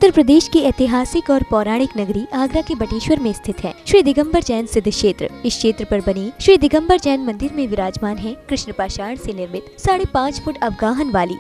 उत्तर प्रदेश की ऐतिहासिक और पौराणिक नगरी आगरा के बटेश्वर में स्थित है श्री दिगंबर जैन सिद्ध क्षेत्र। इस क्षेत्र पर बने श्री दिगंबर जैन मंदिर में विराजमान है कृष्ण पाषाण से निर्मित 5.5 फुट अवगाहन वाली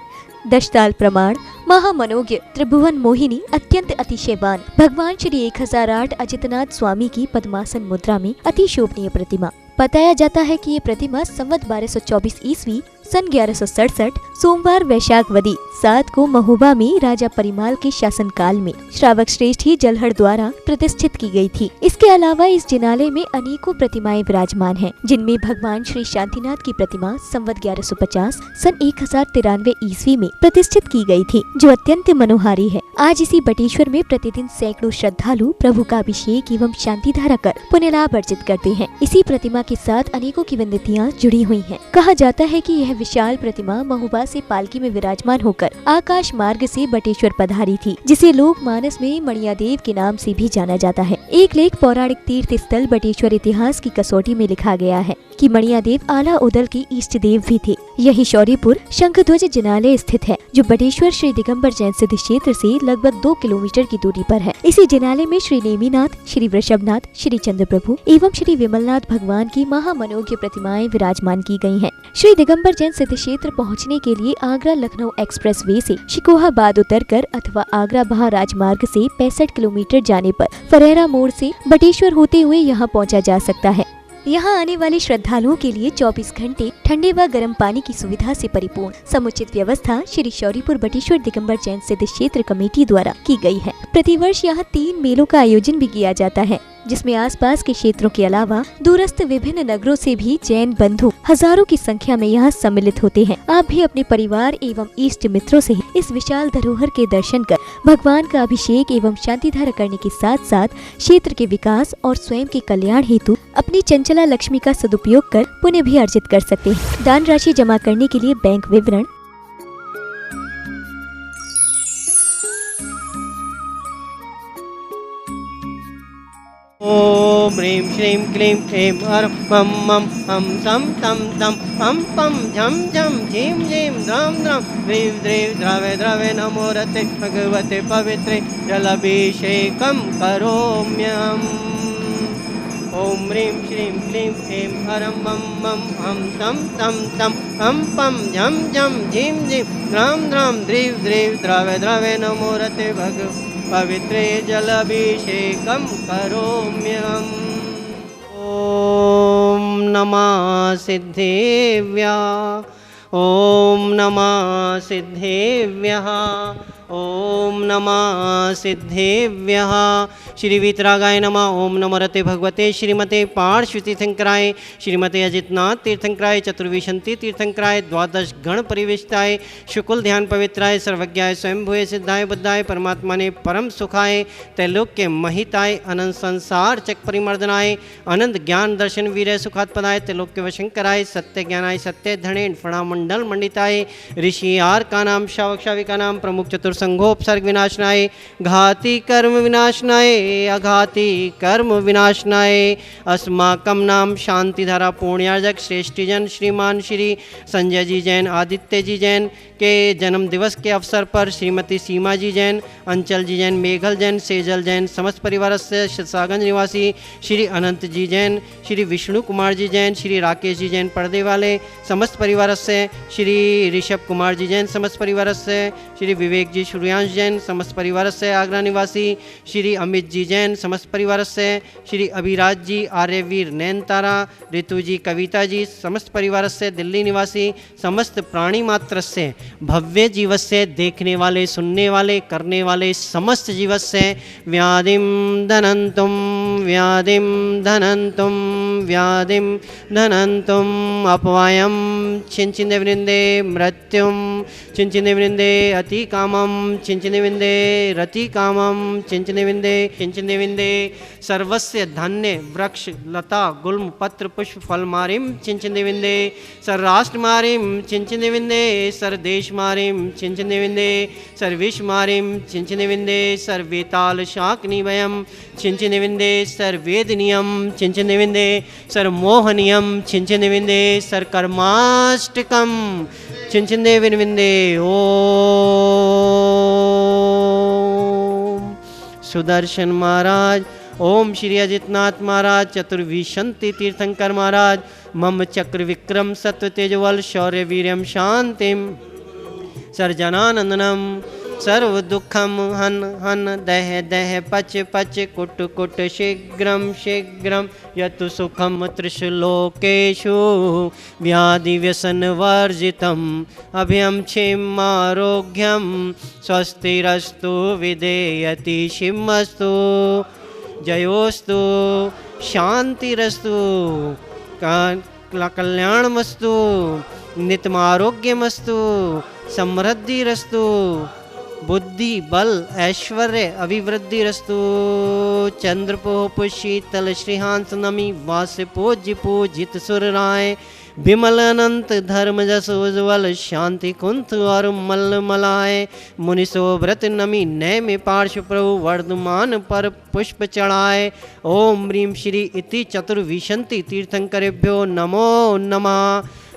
दशताल प्रमाण महामनोज्ञ त्रिभुवन मोहिनी अत्यंत अतिशयवान भगवान श्री 1008 अजितनाथ स्वामी की पद्मासन मुद्रा में अति शोभनीय प्रतिमा। बताया जाता है कि ये प्रतिमा संवत 1224 ईस्वी सन 1167 सोमवार वैशाखवदी 7 को महोबा में राजा परिमाल के शासन काल में श्रावक श्रेष्ठ ही जलहड़ द्वारा प्रतिष्ठित की गई थी। इसके अलावा इस जिनालय में अनेकों प्रतिमाएं विराजमान हैं, जिनमें भगवान श्री शांतिनाथ की प्रतिमा संवत 1150 सन 1093 ईस्वी में प्रतिष्ठित की गई थी, जो अत्यंत मनोहारी है। आज इसी बटेश्वर में प्रतिदिन सैकड़ों श्रद्धालु प्रभु का अभिषेक एवं शांति धारा कर पुण्य लाभ अर्जित करते हैं। इसी प्रतिमा के साथ अनेकों किंवदंतियां जुड़ी हुई हैं। कहा जाता है कि यह विशाल प्रतिमा महोबा से पालकी में विराजमान होकर आकाश मार्ग से बटेश्वर पधारी थी, जिसे लोक मानस में मणियादेव के नाम से भी जाना जाता है। एक लेख पौराणिक तीर्थ स्थल बटेश्वर इतिहास की कसौटी में लिखा गया है कि मणियादेव आला उदल के इष्ट देव भी थे। यही शौर्यपुर शंखध्वज जिनालय स्थित है, जो बटेश्वर श्री दिगंबर जैन सिद्ध क्षेत्र से लगभग 2 किलोमीटर की दूरी पर है। इसी जिनालय में श्री नेमिनाथ, श्री वृषभनाथ, श्री चंद्रप्रभु एवं श्री विमलनाथ भगवान की महामनोज्ञ प्रतिमाएं विराजमान की गई हैं। श्री दिगंबर जैन सिद्ध क्षेत्र पहुंचने के लिए आगरा लखनऊ एक्सप्रेस वे से शिकोहाबाद उतरकर अथवा आगरा बहा राजमार्ग से 65 किलोमीटर जाने पर फरेरा मोड़ से बटेश्वर होते हुए यहाँ पहुँचा जा सकता है। यहाँ आने वाले श्रद्धालुओं के लिए 24 घंटे ठंडे व गर्म पानी की सुविधा से परिपूर्ण समुचित व्यवस्था श्री शौर्यपुर बटेश्वर दिगंबर जैन सिद्ध क्षेत्र कमेटी द्वारा की गई है। प्रतिवर्ष यहाँ 3 मेलों का आयोजन भी किया जाता है, जिसमें आसपास के क्षेत्रों के अलावा दूरस्थ विभिन्न नगरों से भी जैन बंधु हजारों की संख्या में यहाँ सम्मिलित होते हैं। आप भी अपने परिवार एवं इष्ट मित्रों से इस विशाल धरोहर के दर्शन कर भगवान का अभिषेक एवं शांति धारा करने के साथ साथ क्षेत्र के विकास और स्वयं के कल्याण हेतु अपनी चंचला लक्ष्मी का सदुपयोग कर पुण्य भी अर्जित कर सकते हैं। दान राशि जमा करने के लिए बैंक विवरण ओम ह्रीं श्रीं क्लीं ऐं हर मम मम हम सम तम तम हम पम झम झम झीं झीं द्रां द्रां द्रीं द्रीं द्रावे द्रावे नमो रते भगवते पवित्रे जलाभिषेकं करोम्यहम्। ओम ह्रीं श्रीं क्लीं ऐं हर मम मम हम सम तम तम हम पम झम झम झीं झीं द्रां द्रां द्रीं द्रीं द्रावे द्रावे नमो रते भगवते पवित्रे जलाभिषेकं करोम्यहम्। ओम नमः सिद्धेभ्यः, ओम नमः सिद्धेभ्यः, ओम नमः सिद्धेभ्यः। श्री वीतरागाय नमः। ओम नमो रते भगवते श्रीमते पार्श्व तीर्थंकराय श्रीमते अजितनाथ तीर्थंकराय चतुर्विशंति तीर्थंकराय द्वादश गण परिवेशिताय शुकुल ध्यान पवित्राय सर्वज्ञाय स्वयंभुए सिद्धाय बुद्धाय परमात्मा ने परम सुखाय त्रैलोक्य महिताय अनंत संसार चक परिमर्दनाय अनंत ज्ञान दर्शन वीर सुखात्पदाय त्रैलोक्य वशंकराय सत्य ज्ञानाय सत्य धणे फणामंडल मंडिताय ऋषि आर का नाम शावक शाविका नाम प्रमुख चतुर्संघोपसर्ग विनाशनाय घाती कर्म विनाशनाय अघाती कर्म विनाशनाय अस्माकम नाम शांतिधारा पुण्यार्जक श्रेष्ठीजन श्रीमान श्री संजय जी जैन, आदित्य जी जैन के जन्म दिवस के अवसर पर श्रीमती सीमा जी जैन, अंचल जी जैन, मेघल जैन, सेजल जैन, समस्त परिवार से सागंज निवासी श्री अनंत जी जैन, श्री विष्णु कुमार जी जैन, श्री राकेश जी जैन पर्दे वाले समस्त परिवार से श्री ऋषभ कुमार जी जैन, समस्त परिवार से श्री विवेक जी सूर्यांश जैन, समस्त परिवार से आगरा निवासी श्री अमित जी जैन, समस्त परिवार से श्री अभिराज जी, आर्यवीर नैन तारा, ऋतु जी, कविता जी, समस्त परिवार से दिल्ली निवासी समस्त प्राणी मात्र से भव्य जीवस से देखने वाले सुनने वाले करने वाले समस्त जीवस से व्याधिम धनंतुम व्याधिम धनंतुम व्याधिम धनंतुम अपवायम चिंचिने वृंदे मृत्युम चिंचिने वृंदे अति कामम चिंचिने विंदे रति कामम चिंचिने विंदे सर्वस्य धन्य वृक्ष लता गुल्म पत्र पुष्प फल मारिम चिंचिने विंदे सर राष्ट्र मारिम चिंचिने विंदे सर देश मारिम चिंचिने विंदे सर विश्व मारिम चिंचिने विंदे सर वेताल शाक निवयम चिंचिने विंदे सर वेद नियम चिंचिने विंदे सर मोह नियम चिंचिने विंदे सर कर्माष्टकम चिंचिने विंदे। ओम सुदर्शन महाराज, ओम श्री अजितनाथ महाराज, चतुर्विशंति तीर्थंकर महाराज, मम चक्र विक्रम सत्व तेजवल शौर्य वीर्यम शांतिम सर्जनानंदनम सर्व दुखम हन हन दह दह पच पच कुट कुट शीघ्रम शीघ्रम यतु सुखम त्रिशलोकेषु व्याधि व्यसन वर्जितम अभयम क्षेम आरोग्यम स्वस्तिरस्तु विधेयति शिमस्तु जयोस्तु शांतिरस्तु कल्याणमस्तु नित्यमारोग्यमस्तु समृद्धिरस्तु बुद्धि बल ऐश्वर्य अभिवृद्धिरस्तु चंद्रपोप शीतल श्रीहांस नमी वास पूज्य पूजित सुर राय विमल अनंत धर्म जस उज्ज्वल शांति कुंथ और मल मलाय मुनिसो व्रत नमी नय में पार्श्व प्रभु वर्धमान पर पुष्प चढ़ाए। ओम ह्रीं श्री इति चतुर्विशंति तीर्थंकरेभ्यो नमो नमः।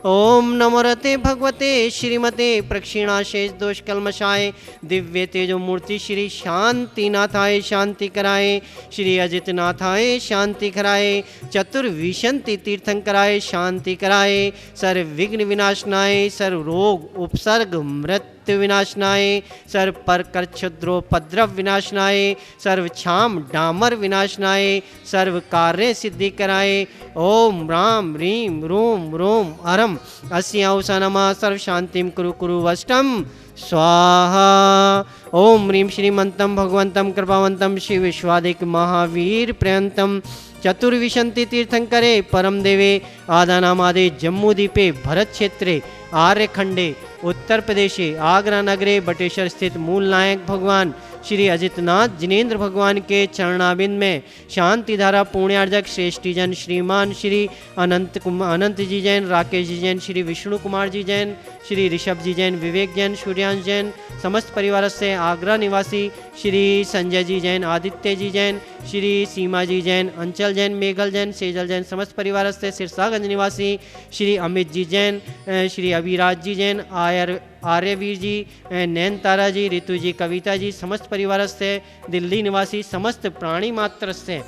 ओम नमोरते भगवते श्रीमते प्रक्षिणाशेष दोष कलमशाय दिव्य तेजो मूर्ति श्री शांतिनाथाय शांति कराए, श्री अजितनाथाय शांति कराए, चतुर्विशंति तीर्थंकराय शांति कराए, सर्व विघ्न विनाशनाय, सर्व रोग उपसर्ग मृत्यु विनाशनाय, सर्व परकर क्षुद्रोपद्रव विनाशनाय, सर्व छाम डामर विनाशनाय, सर्व कार्य सिद्धि कराए। ओम राम ह्रीं रोम रोम अरम अस्याउसा नमः सर्व शांतिम कुरु कुरु वष्टम स्वाहा। ओम ह्रीं श्रीमंतम भगवंतम कृपावंतम श्री विश्वादिक महावीर प्रयंतम चतुर्विशंति तीर्थंकरे परम देवे आदानामादे जम्मूदीपे भरत क्षेत्रे आर्यखंडे उत्तर प्रदेशे आगरा नगरे बटेश्वर स्थित मूल नायक भगवान श्री अजितनाथ जिनेन्द्र भगवान के चरणाबिंद में शांति धारा पुण्यार्जक श्रेष्ठी जन श्रीमान श्री अनंत जी जैन, राकेश जी जैन, श्री विष्णु कुमार जी जैन, श्री ऋषभ जी जैन, विवेक जैन, सूर्यांश जैन, समस्त परिवार से आगरा निवासी श्री संजय जी जैन, आदित्य जी जैन, श्री सीमा जी जैन, अंचल जैन, मेघल जैन, सेजल जैन, समस्त परिवार से सिरसागंज निवासी श्री अमित जी जैन, श्री अभिराज जी जैन, आर्यवीर जी, नैन तारा जी, ऋतु जी, कविता जी, समस्त परिवार से दिल्ली निवासी समस्त प्राणी मात्र से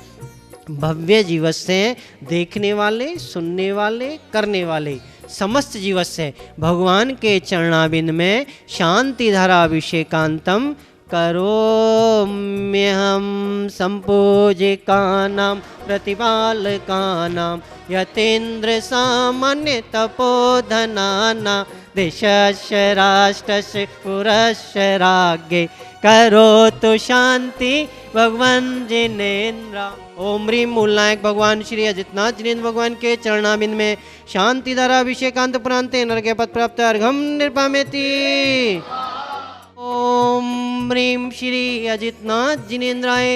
भव्य जीवस से देखने वाले, सुनने वाले, करने वाले समस्त जीवस से भगवान के चरणाबिंद में शांति धारा अभिषेकांतम करोम्यहं संपूजिकानां प्रतिपालकानां यतेन्द्र सामान्य तपोधनानां देशस्य राष्ट्रस्य पुरस्य राज्ञे करोतु शांति भगवान जिनेन्द्र। ओम ह्रीं मूलनायक भगवान श्री अजितनाथ जिनेन्द्र भगवान के चरणाबिंद में शांति धारा अभिषेकांत प्रांते नरके पद प्राप्त अर्घम निर्पामेति। ओम ह्रीं श्री अजितनाथ जिनेन्द्राय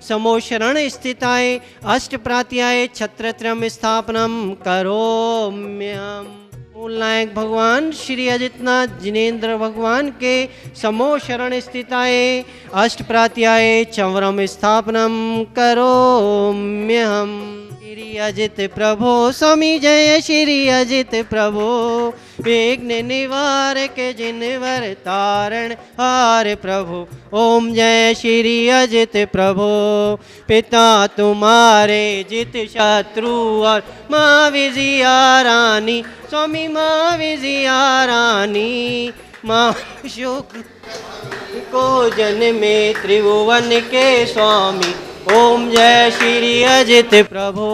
समोशरण स्थिताय अष्टप्रात्याय छत्रत्रयम् स्थापनम करोम्यहम्। मूलनायक भगवान श्री अजितनाथ जिनेन्द्र भगवान के समो शरण स्थिताय अष्टप्रात्याय चंवरम स्थापनम करोम्यहम्। श्री अजित प्रभो स्वामी जय श्री अजित प्रभो विघ्न निवारक जिनवर तारण हार प्रभु। ओम जय श्री अजित प्रभो पिता तुम्हारे जित शत्रु और माँ विजया रानी स्वामी माँ विजया रानी माँ शुक्र को जन में त्रिभुवन के स्वामी। ओम जय श्री अजित प्रभो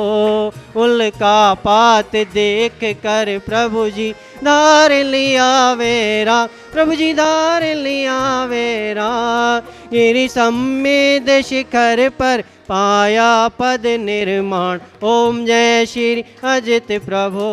उल्का पात देख कर प्रभु जी धार लिया वेरा प्रभु जी धार लिया वेरा गिरि सम्मेद शिखर पर पाया पद निर्माण। ओम जय श्री अजित प्रभो।